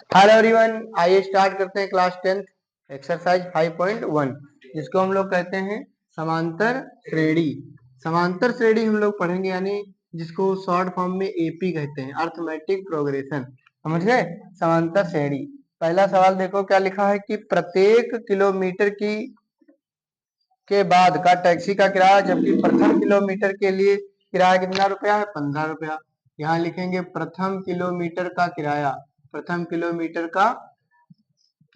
Hello everyone, आइए start करते हैं क्लास 10 एक्सरसाइज 5.1 जिसको हम लोग कहते हैं समांतर श्रेणी। समांतर श्रेणी हम लोग पढ़ेंगे, यानी जिसको शॉर्ट फॉर्म में एपी कहते हैं, अर्थमेटिक प्रोग्रेशन। समझ गए? समांतर श्रेणी। पहला सवाल देखो क्या लिखा है कि प्रत्येक किलोमीटर की के बाद का टैक्सी का किराया, जबकि प्रथम किलोमीटर के लिए किराया कितना रुपया है? 15 रुपया। यहाँ लिखेंगे प्रथम किलोमीटर का किराया। प्रथम किलोमीटर का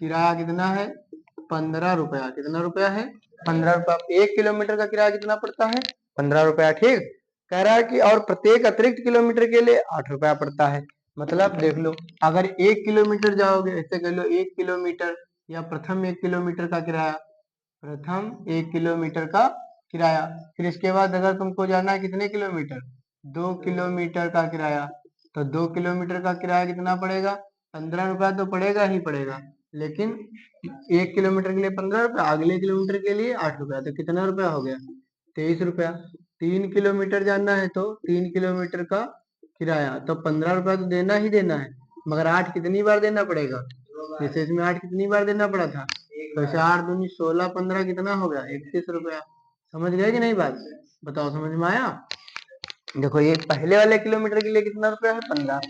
किराया कितना है? 15 रुपया। कितना रुपया है? 15 रुपया। 1 किलोमीटर का किराया कितना पड़ता है? 15 रुपया। ठीक। कह रहा है कि और प्रत्येक अतिरिक्त किलोमीटर के लिए 8 रुपया पड़ता है। मतलब देख लो, अगर 1 किलोमीटर जाओगे, ऐसे कह लो 1 किलोमीटर, या प्रथम 1 किलोमीटर का किराया, प्रथम 1 किलोमीटर का किराया। फिर इसके बाद अगर तुमको जाना है कितने किलोमीटर? 2 किलोमीटर का किराया, तो 2 किलोमीटर का किराया कितना पड़ेगा? 15 रुपया तो पड़ेगा ही पड़ेगा, लेकिन 1 किलोमीटर के लिए 15 रुपया, अगले किलोमीटर के लिए 8 रुपया, तो कितना रुपया हो गया? 23 रुपया। 3 किलोमीटर जाना है तो 3 किलोमीटर का किराया, तो 15 रुपया तो देना ही देना है, मगर 8 कितनी बार देना पड़ेगा? जैसे इसमें 8 कितनी बार देना पड़ा था, तो 4 दूनी 16, 15 कितना हो गया? 31 रुपया। समझ गए कि नहीं बात? बताओ, समझ में आया? देखो, ये पहले वाले किलोमीटर के लिए कितना रुपया है? 15।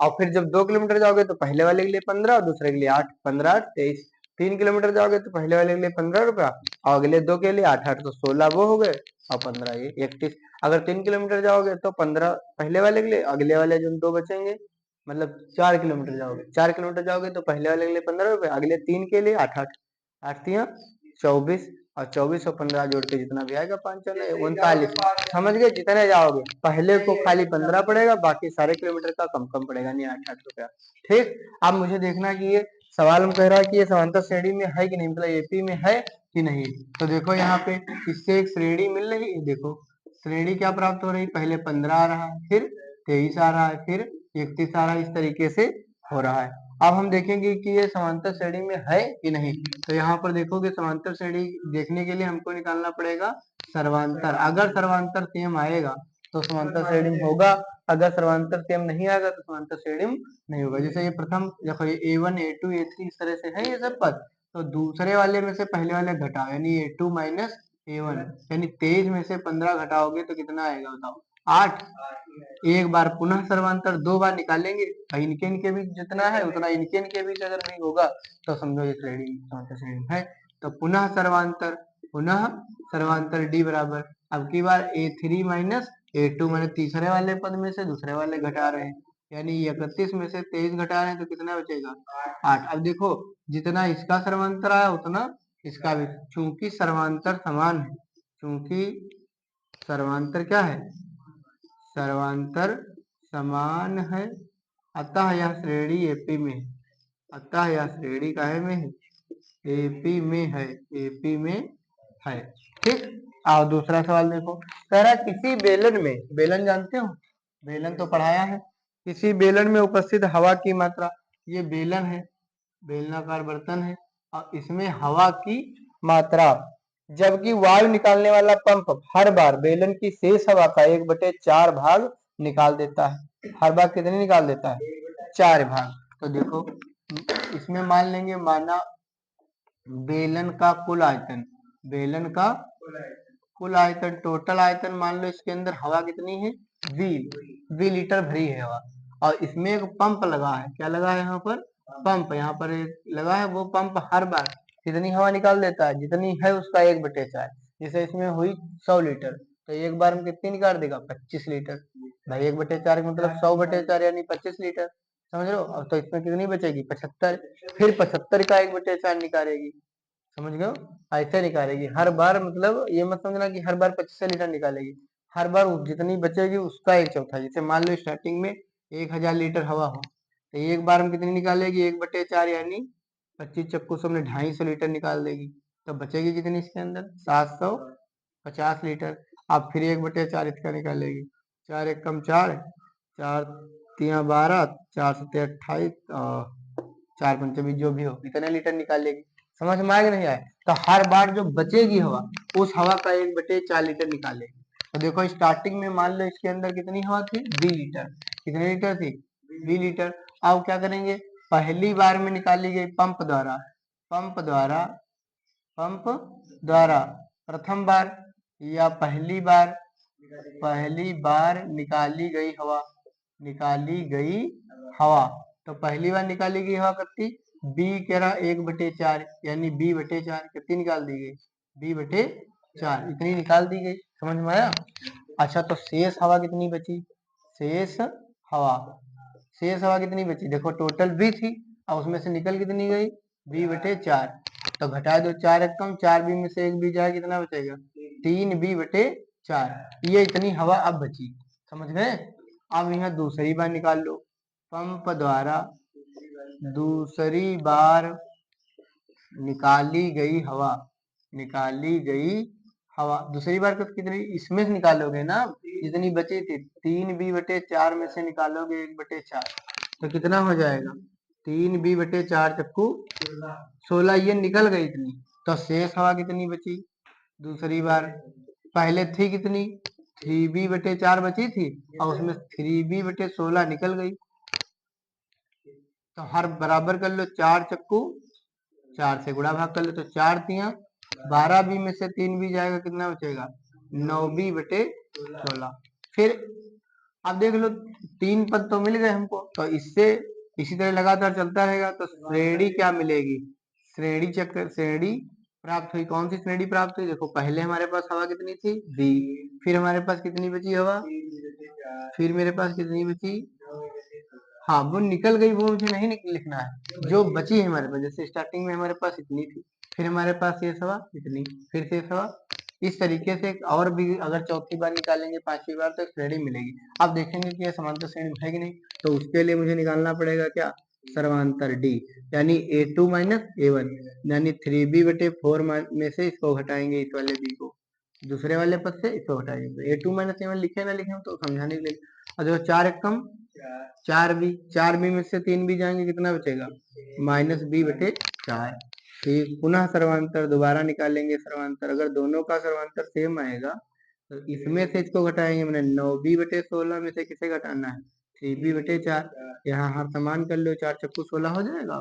और फिर जब 2 किलोमीटर जाओगे तो पहले वाले के लिए 15 और दूसरे के लिए 8। 15 8 23। 3 किलोमीटर जाओगे तो पहले वाले के लिए 15 रुपया और अगले 2 के लिए 8 8, तो 16 वो हो गए और 15 ये 31। अगर 3 किलोमीटर जाओगे तो 15 पहले वाले के लिए, अगले वाले जो 2 बचेंगे, मतलब 4 किलोमीटर जाओगे, 4 किलोमीटर जाओगे तो पहले वाले के लिए 15 रुपये, अगले 3 के लिए 8 8, 8 24, और 24 और 15 जोड़ के जितना भी आएगा 5 39। समझ गए? जितने जाओगे पहले को खाली 15 पड़ेगा, बाकी सारे किलोमीटर का कम कम पड़ेगा, नहीं 8 8 रुपया। ठीक। अब मुझे देखना कि ये सवाल हम कह रहा है कि ये समांतर श्रेणी में है कि नहीं, मतलब एपी में है कि नहीं। तो देखो यहाँ पे इससे एक श्रेणी मिल रही है। देखो श्रेणी क्या प्राप्त हो रही, पहले 15 आ रहा है, फिर 23 आ रहा है, फिर 31 आ रहा है, इस तरीके से हो रहा है। अब हम देखेंगे कि ये समांतर श्रेणी में है कि नहीं। तो यहाँ पर देखोगे समांतर श्रेणी देखने के लिए हमको निकालना पड़ेगा सर्वांतर। अगर सर्वांतर सेम आएगा तो समांतर श्रेणी में होगा, अगर सर्वांतर सेम नहीं आएगा तो समांतर श्रेणी में नहीं होगा। जैसे ये प्रथम देखो, ये A1 A2 A3 इस तरह से है ये सब पद, तो दूसरे वाले में से पहले वाले घटाओ, यानी A2 माइनस A1, यानी 23 में से 15 घटाओगे तो कितना आएगा बताओ? 8। एक बार पुनः सर्वांतर 2 बार निकालेंगे, इनके इनके बीच जितना है उतना इनके इनके बीच अगर नहीं होगा तो समझो ये श्रेणी समांतर श्रेणी है। तो पुनः सर्वांतर डी बराबर, अब की बार A3 माइनस A2, मैंने तीसरे वाले पद में से दूसरे वाले घटा रहे हैं, यानी 31 में से 23 घटा रहे हैं तो कितना बचेगा? 8। अब देखो, जितना इसका सर्वांतर आया उतना इसका भी, चूंकि सर्वांतर समान है, चूंकि सर्वांतर क्या है? सर्वांतर समान है, अतः यह श्रेणी एपी में है। अतः यह श्रेणी काहे में है? एपी में है। एपी में है। ठीक। और दूसरा सवाल देखो, कह रहा है किसी बेलन में, बेलन जानते हो? बेलन तो पढ़ाया है। किसी बेलन में उपस्थित हवा की मात्रा, ये बेलन है, बेलनाकार बर्तन है, और इसमें हवा की मात्रा, जबकि वायु निकालने वाला पंप हर बार बेलन की शेष हवा का 1/4 भाग निकाल देता है। हर बार कितने निकाल देता है? 4 भाग। तो देखो इसमें मान लेंगे, माना बेलन का कुल आयतन, बेलन का कुल आयतन, टोटल आयतन मान लो, इसके अंदर हवा कितनी है? V लीटर भरी है हवा, और इसमें एक पंप लगा है। क्या लगा है यहाँ पर? पंप। यहाँ पर एक लगा है, वो पंप हर बार कितनी हवा निकाल देता है? जितनी है उसका 1/4। जैसे इसमें हुई 100 लीटर, तो एक बार में कितनी निकाल देगा? 25 लीटर। भाई 1/4 मतलब 100/4 यानी 25 लीटर। समझ लो। अब तो इसमें कितनी बचेगी? 75। फिर 75 का 1/4 निकालेगी। समझ गए? ऐसे निकालेगी हर बार, मतलब ये मत समझना कि हर बार 25 लीटर निकालेगी, हर बार जितनी बचेगी उसका 1/4। जैसे मान लो स्टार्टिंग में 1000 लीटर हवा हो, तो एक बार में कितनी निकालेगी? 1/4 यानी 25 चक्कू से हमने 250 लीटर निकाल देगी, तो बचेगी कितनी इसके अंदर? 750 लीटर। अब फिर 1/4 इसका निकालेगी, 4 एकम 4, 4 तिया 12, 4 सत्ते 28, और 4 पंचे 20, जो भी हो, इतने लीटर निकालेगी। समझ में आएगा नहीं आए? तो हर बार जो बचेगी हवा, उस हवा का 1/4 लीटर निकालेगी। तो देखो स्टार्टिंग में मान लो इसके अंदर कितनी हवा थी? 20 लीटर। कितने लीटर थी? 20 लीटर। अब क्या करेंगे? पहली बार में निकाली गई पंप द्वारा पंप द्वारा पंप द्वारा प्रथम बार या पहली बार निकाली गई हवा तो पहली बार निकाली गई हवा कितनी बी कह रहा 1/4 यानी b/4 कितनी निकाल दी गई b/4 इतनी निकाल दी गई। समझ में आया। अच्छा तो शेष हवा कितनी बची शेष हवा कितनी बची देखो टोटल बी थी और उसमें से निकल कितनी गई b/4 तो घटा दो 4 एक कम 4 बी में से 1 बी जाए कितना बचेगा 3b/4 ये इतनी हवा अब बची। समझ गए। अब यहाँ दूसरी बार निकाल लो पंप द्वारा दूसरी बार निकाली गई हवा दूसरी बार कितनी इसमें से निकालोगे ना जितनी बची थी 3b/4 में से निकालोगे 1/4 तो कितना हो जाएगा 3b/4 चक्कू 16 ये निकल गई इतनी तो शेष हवा कितनी बची दूसरी बार पहले थी कितनी 3b/4 बची थी और उसमें 3b/16 निकल गई तो हर बराबर कर लो 4 चक्कू 4 से गुणा भाग कर लो तो 4 तिया 12b में से 3b जाएगा कितना बचेगा 9b/16 फिर अब देख लो 3 पद तो मिल गए हमको तो इससे इसी तरह लगातार चलता रहेगा तो श्रेणी क्या मिलेगी श्रेणी प्राप्त हुई। कौन सी श्रेणी प्राप्त हुई देखो पहले हमारे पास हवा कितनी थी बी फिर हमारे पास कितनी बची हवा फिर मेरे पास कितनी बची हाँ वो निकल गई वो मुझे नहीं लिखना है जो बची है हमारे पास जैसे स्टार्टिंग में हमारे पास इतनी थी फिर हमारे पास शेष हवा इतनी फिर शेष हवा इस तरीके से और भी अगर चौथी बार निकालेंगे पांचवी बार तो श्रेणी मिलेगी। अब देखेंगे कि यह समांतर श्रेणी है कि नहीं तो उसके लिए मुझे निकालना पड़ेगा क्या सर्वांतर डी यानी a2 - a1 यानी 3b/4 में से इसको घटाएंगे इस वाले b को दूसरे वाले पद से इसको घटाएंगे a2 - a1 लिखे ना लिखे तो समझाने के लिए और जो 4 एक कम 4b में से 3b जाएंगे कितना बचेगा -b/4 फिर पुनः सर्वांतर दोबारा निकालेंगे सर्वांतर अगर दोनों का सर्वांतर सेम आएगा तो इसमें से इसको घटाएंगे मैंने 9b/16 में से किसे घटाना है 3b/4 यहाँ हर समान कर लो 4 चक्कू 16 हो जाएगा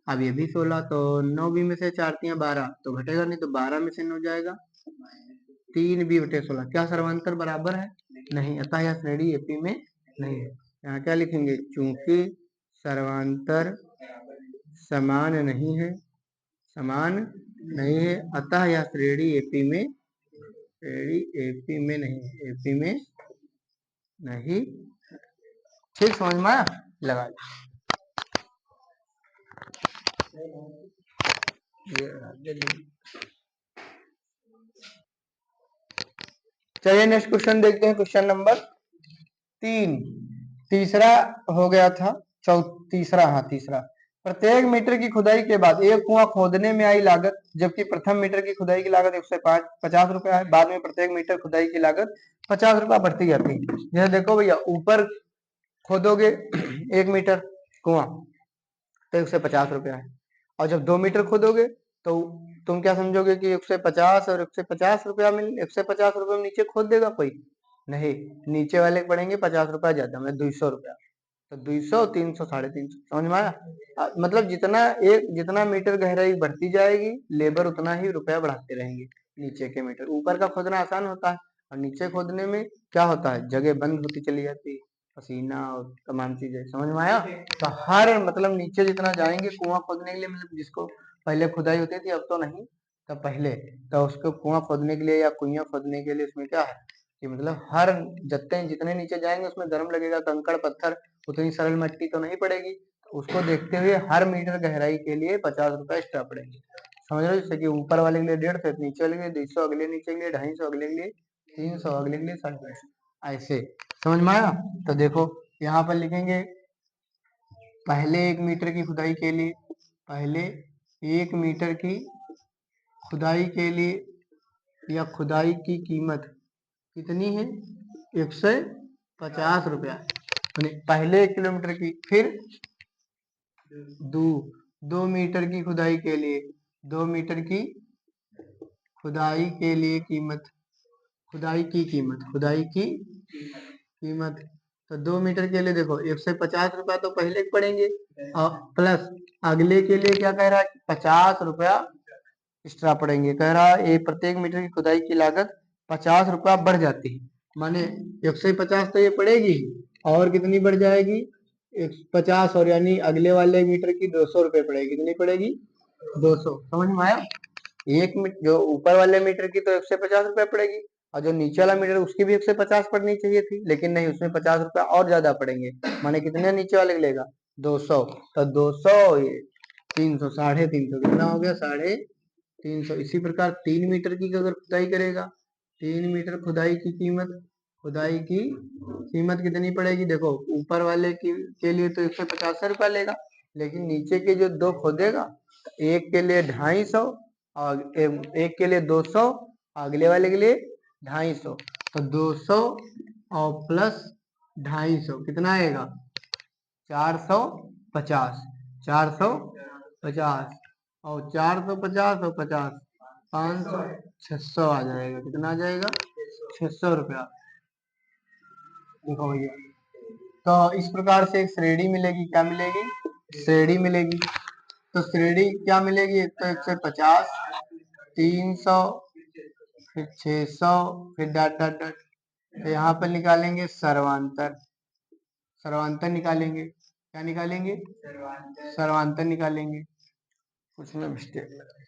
अब ये भी 16 तो 9b में से 4 तिया 12 तो घटेगा नहीं तो 12 में से 9 जाएगा 3b/16 क्या सर्वांतर बराबर है नहीं अतः यह श्रेणी एपी में नहीं है। यहाँ क्या लिखेंगे चूंकि सर्वांतर समान नहीं है अतः यह श्रेणी एपी में नहीं ठीक समझ में आया लगा चलिए नेक्स्ट क्वेश्चन देखते हैं क्वेश्चन नंबर 3 तीसरा हो गया था तीसरा प्रत्येक मीटर की खुदाई के बाद एक कुआं खोदने में आई लागत जबकि प्रथम मीटर की खुदाई की लागत 150 रुपया है बाद में प्रत्येक मीटर खुदाई की लागत 50 रुपया बढ़ती जाती है। जैसे देखो भैया ऊपर खोदोगे 1 मीटर कुआं तो 150 रुपया है और जब 2 मीटर खोदोगे तो तुम क्या समझोगे कि 150 और 150 रुपया में 150 रुपये में नीचे खोद देगा कोई नहीं नीचे वाले पड़ेंगे 50 रुपया ज्यादा मतलब 200 रुपया तो 200 300 350 समझ में आया। मतलब जितना मीटर गहराई बढ़ती जाएगी लेबर उतना ही रुपया बढ़ाते रहेंगे नीचे के मीटर ऊपर का खोदना आसान होता है और नीचे खोदने में क्या होता है जगह बंद होती चली जाती है पसीना और तमाम चीजें समझ में आया। तो हर मतलब नीचे जितना जाएंगे कुआं खोदने के लिए मतलब जिसको पहले खुदाई होती थी अब तो नहीं तो पहले तो उसको कुआं खोदने के लिए या कुइयां खोदने के लिए उसमें क्या है कि मतलब हर जितने नीचे जाएंगे उसमें गर्म लगेगा कंकड़ पत्थर उतनी सरल मिट्टी तो नहीं पड़ेगी उसको देखते हुए हर मीटर गहराई के लिए 50 रुपया एक्स्ट्रा पड़ेंगे समझ रहे हो जैसे कि ऊपर वाले के लिए 150 नीचे वाले के लिए 200 अगले नीचे के लिए 250 अगले के लिए 300 अगले के लिए 350 ऐसे समझ में आया। तो देखो यहाँ पर लिखेंगे पहले 1 मीटर की खुदाई के लिए पहले 1 मीटर की खुदाई के लिए या खुदाई की कीमत कितनी है 150 रुपया पहले 1 किलोमीटर की फिर 2 मीटर की खुदाई के लिए 2 मीटर की खुदाई के लिए कीमत खुदाई की कीमत तो 2 मीटर के लिए देखो 150 रुपया तो पहले पड़ेंगे, और प्लस अगले के लिए क्या कह रहा है, 50 रुपया एक्स्ट्रा पड़ेंगे। कह रहा है ये प्रत्येक मीटर की खुदाई की लागत 50 रुपया बढ़ जाती है, माने 150 तो ये पड़ेगी ही, और कितनी बढ़ जाएगी, 50, और यानी अगले वाले मीटर की 200 रुपये पड़ेगी। कितनी पड़ेगी, 200। समझ में आया? एक मीटर जो ऊपर वाले मीटर की तो 150 रुपया पड़ेगी, और जो नीचे वाला मीटर उसकी भी 150 पड़नी चाहिए थी, लेकिन नहीं, उसमें 50 रुपया और ज्यादा पड़ेंगे। माने कितने नीचे वाले लेगा, 200। तो 200 ये 300, 350, कितना हो गया, 350। इसी प्रकार 3 मीटर की अगर खुदाई करेगा, 3 मीटर खुदाई की कीमत, खुदाई की कीमत कितनी पड़ेगी, देखो ऊपर वाले की के लिए तो 150 रुपया लेगा, लेकिन नीचे के जो दो खोदेगा, एक के लिए 250, और एक के लिए 200, अगले वाले के लिए 250। तो 200 और प्लस 250 कितना आएगा, 450। 450 और 450 और 50, 500, 600 आ जाएगा। कितना आ जाएगा, 600 रुपया। देखो भैया, तो इस प्रकार से एक श्रेणी मिलेगी। क्या मिलेगी, श्रेणी मिलेगी। तो श्रेणी क्या मिलेगी, एक तो 150, 300, फिर 600, फिर डॉट डॉट डॉट। तो यहाँ पर निकालेंगे सर्वांतर, सर्वांतर निकालेंगे। क्या निकालेंगे, सर्वांतर निकालेंगे। उसमें मिस्टेक लगा है।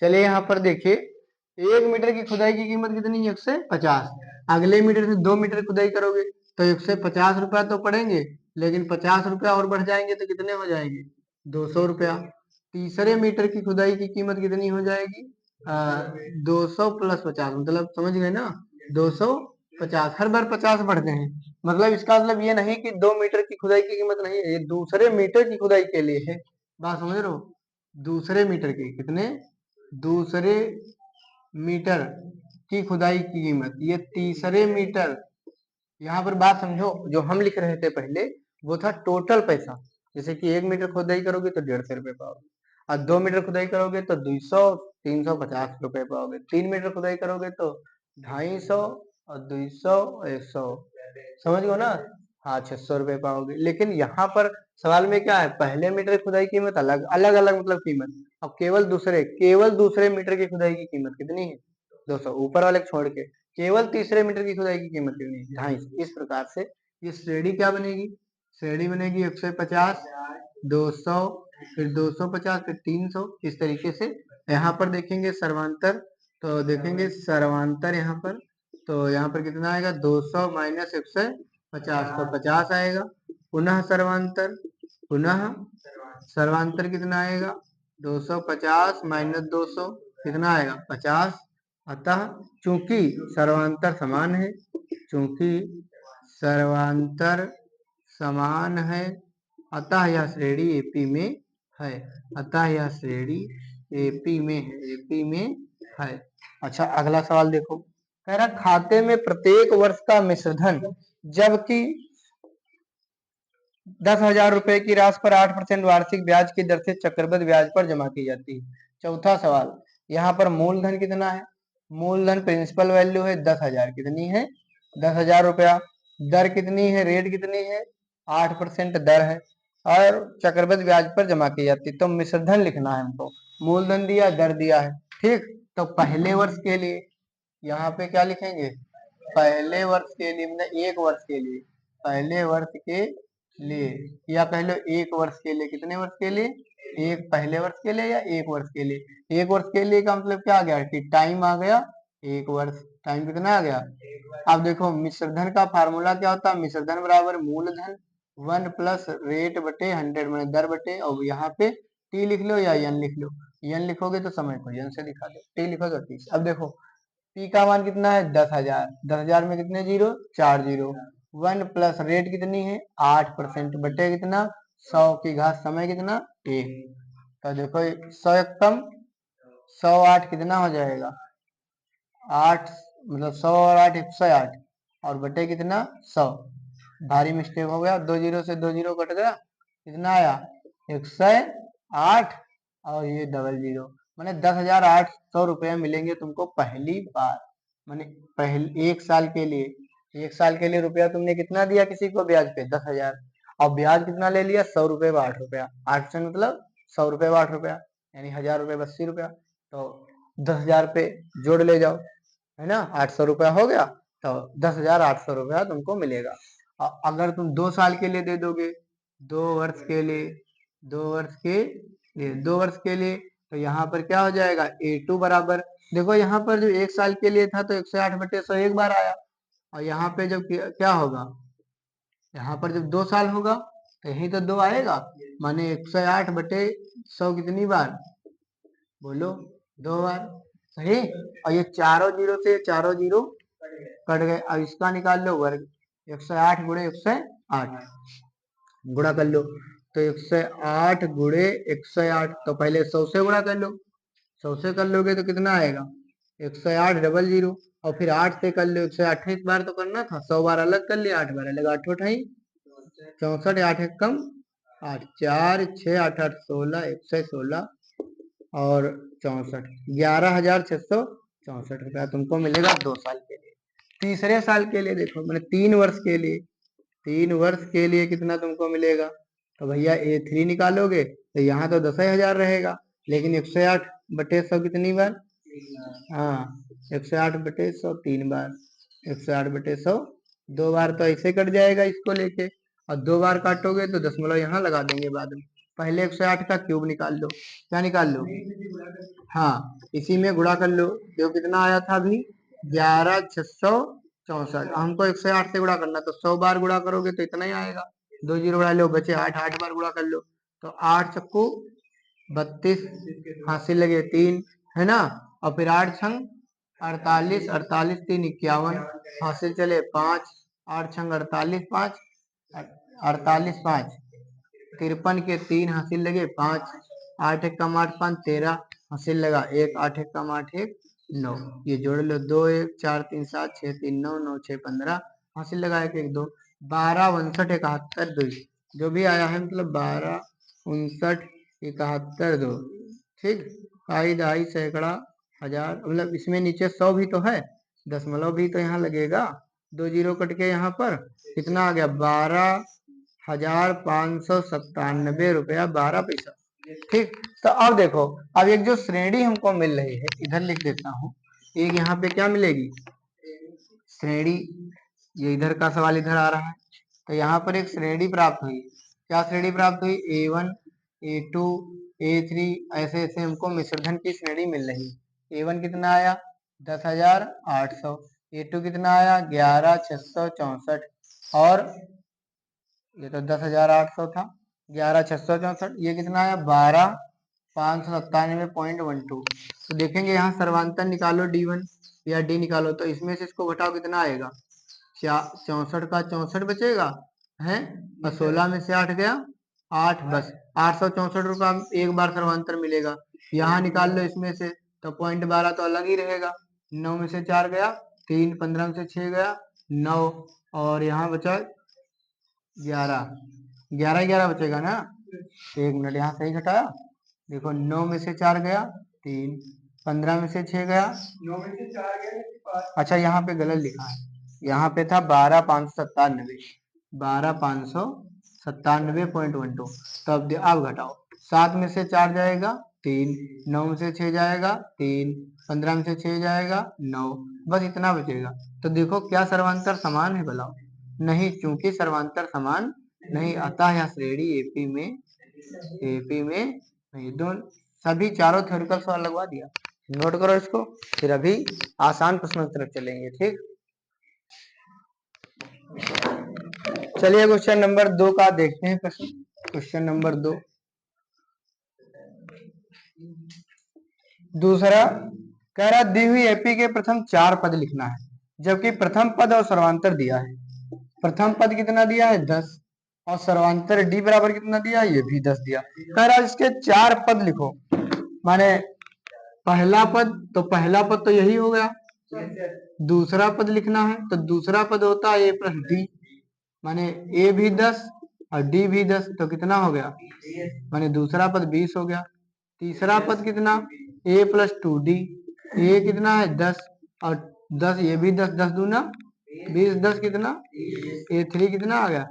चलिए यहाँ पर देखिए, 1 मीटर की खुदाई की कीमत कितनी है, 150। अगले मीटर से 2 मीटर खुदाई करोगे तो 150 रुपया तो पड़ेंगे, लेकिन 50 रुपया और बढ़ जाएंगे तो कितने हो जाएंगे, 200 रुपया। तीसरे मीटर की खुदाई की कीमत कितनी हो जाएगी, 200 + 50, मतलब समझ गए ना, 250। हर बार 50 बढ़ते हैं, मतलब इसका मतलब ये नहीं कि 2 मीटर की खुदाई की कीमत नहीं है, ये दूसरे मीटर की खुदाई के लिए है। बात समझ रहे हो, दूसरे मीटर की, कितने, दूसरे मीटर की खुदाई की कीमत, ये तीसरे मीटर। यहाँ पर बात समझो, जो हम लिख रहे थे पहले वो था टोटल पैसा। जैसे कि 1 मीटर खुदाई करोगे तो 150 रुपये पाओगे, और 2 मीटर खुदाई करोगे तो 200, 350 रुपये पाओगे। 3 मीटर खुदाई करोगे तो 250 और 200, 100। समझ गए ना, हाँ 600 रुपये पाओगे। लेकिन यहाँ पर सवाल में क्या है, पहले मीटर की खुदाई कीमत अलग अलग अलग, मतलब कीमत। अब केवल दूसरे मीटर की खुदाई की कीमत कितनी है, 200, ऊपर वाले को छोड़ के। केवल तीसरे मीटर की खुदाई की कीमत कितनी है, 250। इस प्रकार से ये श्रेणी क्या बनेगी, श्रेणी बनेगी 150, 200, फिर 250, फिर 300। इस तरीके से यहाँ पर देखेंगे सर्वांतर, तो देखेंगे सर्वांतर यहाँ पर, तो यहाँ पर कितना आएगा, 200 माइनस 150, तो 50 आएगा। पुनः सर्वांतर, पुनः सर्वांतर कितना आएगा, 250 माइनस 200 कितना आएगा, 50। अतः चूंकि सर्वांतर समान है, चूंकि सर्वांतर समान है, अतः यह श्रेणी एपी में है। अतः यह श्रेणी एपी में है, एपी में है। अच्छा अगला सवाल देखो, कह रहा खाते में प्रत्येक वर्ष का मिश्रधन, जबकि 10,000 रुपए की राशि पर 8% वार्षिक ब्याज की दर से चक्रवृद्धि ब्याज पर जमा की जाती है। चौथा सवाल, यहाँ पर मूलधन कितना है, मूलधन प्रिंसिपल वैल्यू है 10,000, कितनी है, 10,000 रुपया। दर कितनी है, रेट कितनी है, 8% दर है, और चक्रवृद्धि ब्याज पर जमा की जाती है। तो मिश्रधन लिखना है हमको, मूलधन दिया, दर दिया है, ठीक। तो पहले वर्ष के लिए यहाँ पे क्या लिखेंगे, पहले वर्ष के लिए, मतलब 1 वर्ष के लिए, पहले वर्ष के लिए, या कह लो 1 वर्ष के लिए। कितने वर्ष के लिए, एक पहले वर्ष के लिए या 1 वर्ष के लिए। 1 वर्ष के लिए का मतलब क्या आ गया कि टाइम आ गया 1 वर्ष, टाइम कितना आ गया। अब देखो मिश्रधन का फार्मूला क्या होता है, मिश्रधन बराबर मूलधन 1 प्लस रेट बटे 100, मैंने दर बटे, और यहाँ पे टी लिख लो या एन लिख लो। एन लिखोगे तो समय को एन से दिखा दो, टी लिखोगे तो 30। अब देखो पी का मान कितना है, 10,000, 10,000 में कितने जीरो, 4 जीरो। 1 प्लस रेट कितनी है, 8% बटे कितना, 100 की घात समय कितना, 1। तो देखो 100 कम 108 कितना हो जाएगा, 8, मतलब 100 और 8, 108, और बटे कितना, 100। भारी मिस्टेक हो गया, 2 जीरो से 2 जीरो कट गया, कितना आया, 108, और ये डबल जीरो। मैंने 10,800 रुपये मिलेंगे तुमको पहली बार, माने पहले 1 साल के लिए रुपया तुमने कितना दिया किसी को ब्याज पे 10,000, और ब्याज कितना ले लिया 100 रुपए व 8 रुपया, 8 से मतलब 100 रुपए व 8 रुपया, यानी 1000 रुपये 80 रुपया, तो 10,000 पे जोड़ ले जाओ, है ना, 800 रुपया हो गया, तो 10,800 रुपया तुमको मिलेगा। अगर तुम 2 साल के लिए दे दोगे, 2 वर्ष के लिए, 2 वर्ष के लिए, तो यहाँ पर क्या हो जाएगा A2 बराबर, देखो यहाँ पर जो 1 साल के लिए था तो 108/100 एक बार आया, और यहाँ पे जब क्या होगा, यहाँ पर जब 2 साल होगा तो यही तो 2 आएगा, माने 108/100 कितनी बार, बोलो 2 बार, सही। और ये चारों जीरो से चारों जीरो कट गए, अब इसका निकाल लो वर्ग, 108 गुणे 108 गुणा कर लो, तो 108 गुणे 108, तो पहले 100 से गुणा कर लो, 100 से कर लोगे तो कितना आएगा 108 और फिर 8 से कर लो, 128 बार तो करना था, 100 बार अलग कर लिया, 8 बार अलग, 8 8 64, 8 1 कम 8, 4 6 8 8 16, 116 और 64, 11,664 रुपया तुमको मिलेगा 2 साल के लिए। तीसरे साल के लिए देखो, मैंने 3 वर्ष के लिए, 3 वर्ष के लिए कितना तुमको मिलेगा, तो भैया A3 निकालोगे तो यहाँ तो 10,000 रहेगा, लेकिन 108/100 कितनी बार, हाँ 108/100 3 बार, 108/100 2 बार, तो ऐसे कट जाएगा इसको लेके, और 2 बार काटोगे तो दशमलव यहाँ लगा देंगे बाद में, पहले 108 का क्यूब निकाल लो, क्या निकाल लो, हाँ इसी में गुणा कर लो, जो कितना आया था अभी 11,664, हमको 108 से गुणा करना, तो 100 बार गुणा करोगे तो इतना ही आएगा, 2 जीरो बढ़ा लो, बचे 8, 8 बार गुणा कर लो, तो 8 चक्कू 32, हासिल लगे 3, है ना, और फिर 8 छंग 48, 48 3 51, हासिल चले 5, 8 छंग 48 5, 48 5 53 के 3 हासिल लगे 5, 8 1 कम 8 5 13, हासिल लगा 1, 8 1 कम 8 1 9, ये जोड़ लो 2 1 4 3 7 6 3 9 9 6 15, हासिल लगा 1 1 2, 12 59 71 2, जो भी आया है मतलब 12 59 71 2, ठीक, आई दहाई सैकड़ा हजार, मतलब इसमें नीचे 100 भी तो है, दशमलव भी तो यहाँ लगेगा, 2 जीरो कट के यहाँ पर कितना आ गया 12,597 रुपया 12 पैसा, ठीक। तो अब देखो, अब एक जो श्रेणी हमको मिल रही है, इधर लिख देता हूँ, एक यहाँ पे क्या मिलेगी श्रेणी, ये इधर का सवाल इधर आ रहा है, तो यहाँ पर एक श्रेणी प्राप्त हुई, क्या श्रेणी प्राप्त हुई A1 A2 A3, ऐसे ऐसे हमको मिश्रधन की श्रेणी मिल रही है। A1 कितना आया 10,800, A2 कितना आया 11,664, और ये तो 10,800 था, 11,664, ये कितना आया 12,597.12, तो देखेंगे यहाँ सर्वांतर निकालो D1 या D निकालो, तो इसमें से इसको घटाओ कितना आएगा 64 का 64 बचेगा है, और 16 में से 8 गया 8, बस 864 रुपया एक बार सर्वांतर मिलेगा, यहाँ निकाल लो इसमें से, तो पॉइंट 12 तो अलग ही रहेगा, 9 में से 4 गया 3, 15 में से 6 गया 9, और यहाँ बचा 11, 11 11 बचेगा ना, 1 मिनट यहाँ सही घटाया, देखो 9 में से 4 गया 3, 15 में से 6 गया 9 में से 4 गया, अच्छा यहाँ पे गलत लिखा है, यहाँ पे था 12,597, 12,597.12, तो अब घटाओ, 7 में से 4 जाएगा 3, 9 में से 6 जाएगा 3, 15 में से 6 जाएगा 9, बस इतना बचेगा, तो देखो क्या सर्वांतर समान है बताओ, नहीं, चूंकि सर्वांतर समान नहीं आता है श्रेणी एपी में नहीं, दोनों सभी चारों थ्योरिकल सवाल लगवा दिया, नोट करो इसको, फिर अभी आसान प्रश्नों की तरफ चलेंगे, ठीक। चलिए क्वेश्चन नंबर 2 का देखते हैं प्रश्न, क्वेश्चन नंबर 2 दूसरा कह रहा दी हुई एपी के प्रथम 4 पद लिखना है, जबकि प्रथम पद और सर्वांतर दिया है, प्रथम पद कितना दिया है 10, और सर्वांतर डी बराबर कितना दिया है, ये भी 10 दिया, कह रहा इसके 4 पद लिखो, माने पहला पद तो यही हो गया, दूसरा पद लिखना है तो दूसरा पद होता है A + D, माने A भी 10 और D भी 10, तो कितना हो गया, माने दूसरा पद 20 हो गया, तीसरा पद कितना A + 2D, A कितना है 10 और 10 ये भी 10, 10 दूना 20, 10 कितना ये 3 कितना आ गया।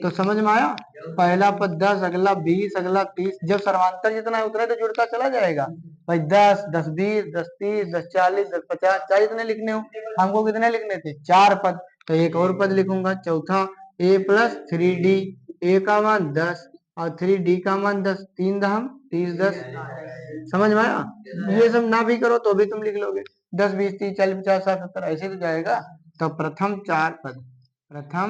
तो समझ में आया, पहला पद 10, अगला 20, अगला 30। जब सर्वांतर जितना है उतना तो जुड़ता चला जाएगा भाई। 10, 10 20, 10 30, 10 40, 10 50, चाहे जितने लिखने हो। हमको कितने लिखने थे 4 पद, तो एक और पद लिखूंगा चौथा a प्लस 3d। a का मान 10 और 3d का मान 10, 3 दहम 30, 10। समझ में आया। ये सब ना भी करो तो भी तुम लिख लोगे 10 20 30 40 50 60 70 ऐसे तो जाएगा। तो प्रथम 4 पद, प्रथम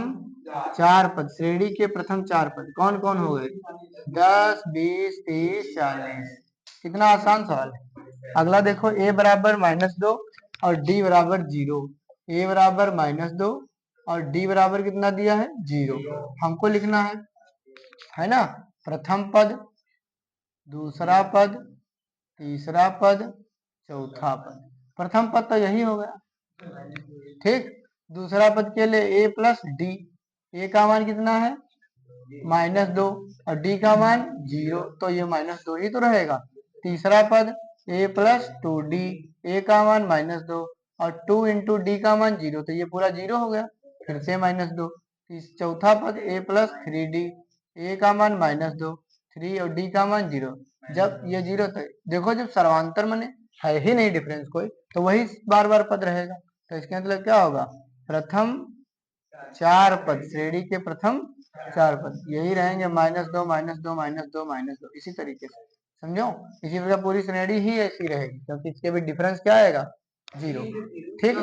4 पद श्रेणी के प्रथम 4 पद कौन कौन हो गए 10 20 30 40। कितना आसान सवाल है। अगला देखो a बराबर -2 और d बराबर 0। a बराबर -2 और d बराबर कितना दिया है 0। हमको लिखना है ना। प्रथम पद, दूसरा पद, तीसरा पद, चौथा पद। प्रथम पद तो यही हो गया, ठीक। दूसरा पद के लिए a प्लस डी। a का मान कितना है -2 और d का मान 0, तो ये -2 ही तो रहेगा। तीसरा पद a प्लस 2d। a का मान -2 और 2 इंटू डी का मान 0, तो ये पूरा 0 हो गया, फिर से -2। चौथा पद a प्लस 3d। a का मान -2, 3 और d का मान 0। जब ये 0 तो देखो जब सर्वांतर माने है ही नहीं डिफरेंस कोई, तो वही बार बार पद रहेगा। तो इसका मतलब क्या होगा, प्रथम 4 पद श्रेणी के प्रथम 4 पद यही रहेंगे -2 -2 -2 -2, इसी तरीके से समझो। इसी प्रकार पूरी श्रेणी ही ऐसी रहेगी क्योंकि इसके भी डिफरेंस क्या आएगा 0। ठीक,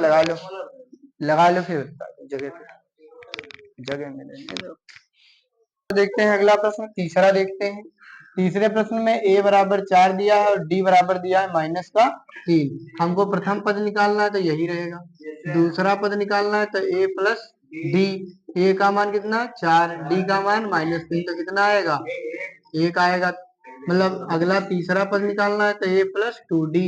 लगा लो फिर जगह मिलेंगे। देखते हैं अगला प्रश्न, तीसरा देखते हैं। तीसरे प्रश्न में a बराबर 4 दिया है और d बराबर दिया है -3। हमको प्रथम पद निकालना है तो यही रहेगा। दूसरा पद निकालना है तो a प्लस डी। a का मान कितना 4, d का मान -3, तो कितना आएगा 1 आएगा। मतलब अगला तीसरा पद निकालना है तो a प्लस 2d।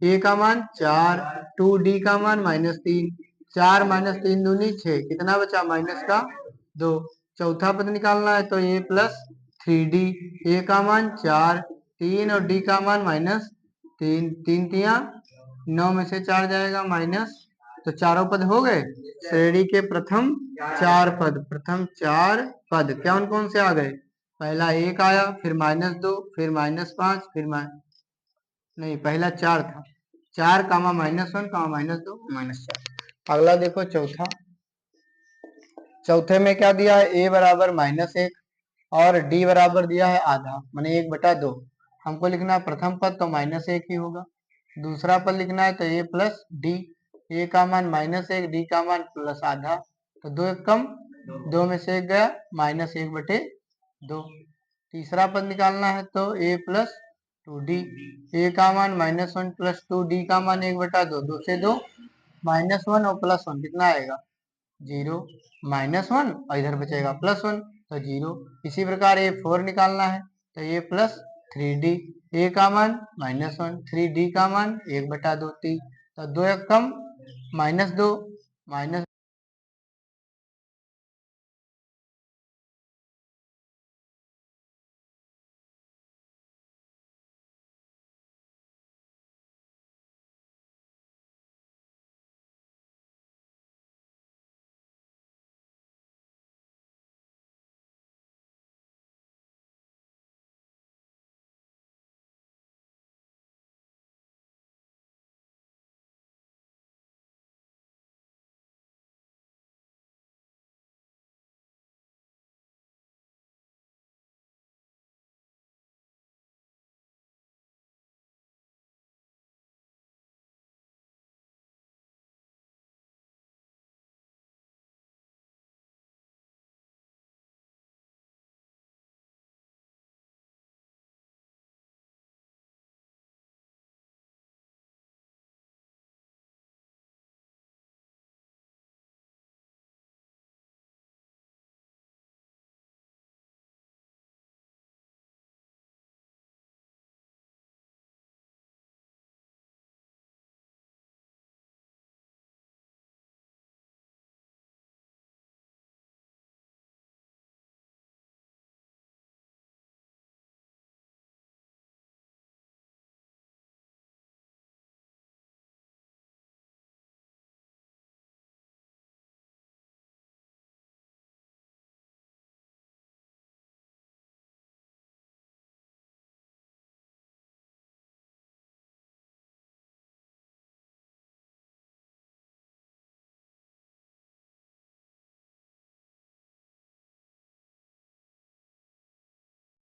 a का मान 4, 2d का मान -3, 4 -3 दूनी 6, कितना बचा -2। चौथा पद निकालना है तो a प्लस 3d। a का मान 4, 3 और d का मान -3, 3 तिया 9 में से 4 जाएगा माइनस, तो चारों पद हो गए। श्रेणी के प्रथम 4 पद, प्रथम 4 पद कौन कौन से आ गए, पहला 1 आया, फिर -2, फिर -5, फिर नहीं पहला 4 था, 4 कामा -1 कामा -2 -4। अगला देखो चौथा, चौथे में क्या दिया है a बराबर -1 और d बराबर दिया है आधा, माने 1/2। हमको लिखना है प्रथम पद तो -1 ही होगा। दूसरा पद लिखना है तो a प्लस डी। a का मान -1, d का मान प्लस आधा, तो 2 एक कम, 2 में से 1 गया -1/2। तीसरा पद निकालना है तो a प्लस 2d। a का मान -1 प्लस 2, d का मान 1/2, 2 से 2 -1 और +1 कितना आएगा 0, -1 और इधर बचेगा +1 तो 0। इसी प्रकार a4 निकालना है तो a प्लस 3d। a का मान -1, 3d का मान 1/2, 3, तो 2 एक कम -2,